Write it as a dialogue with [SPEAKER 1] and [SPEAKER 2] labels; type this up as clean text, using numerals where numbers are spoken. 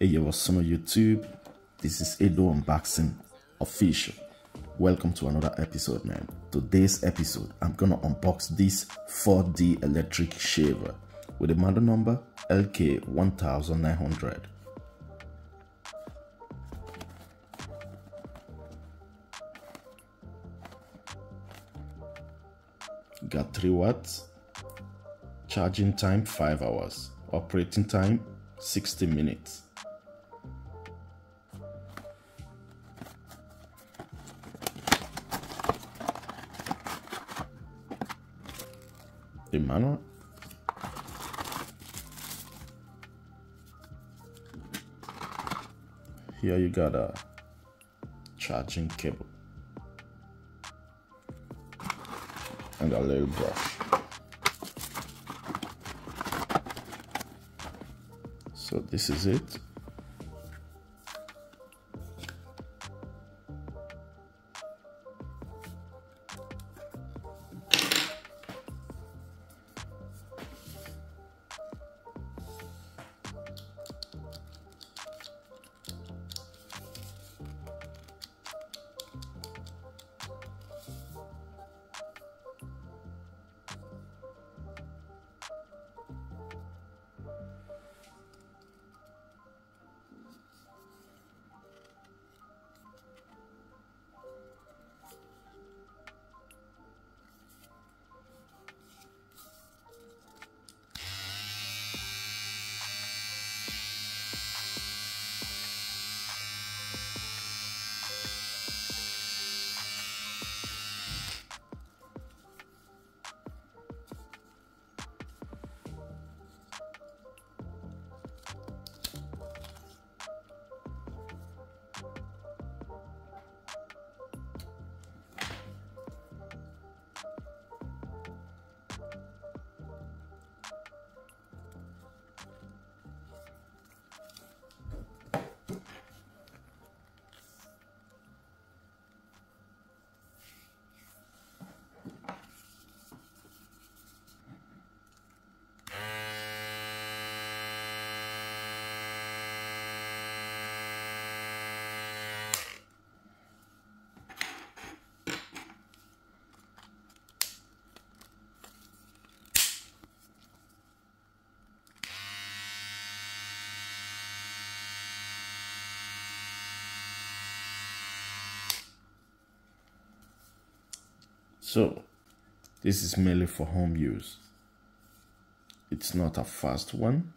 [SPEAKER 1] Hey, yo, what's up, YouTube? This is Edo Unboxing Official. Welcome to another episode, man. Today's episode, I'm gonna unbox this 4D electric shaver with the model number LK1900. Got 3 watts, charging time 5 hours, operating time 60 minutes. The manual. Here you got a charging cable and a little brush. So this is it. So this is mainly for home use. It's not a fast one,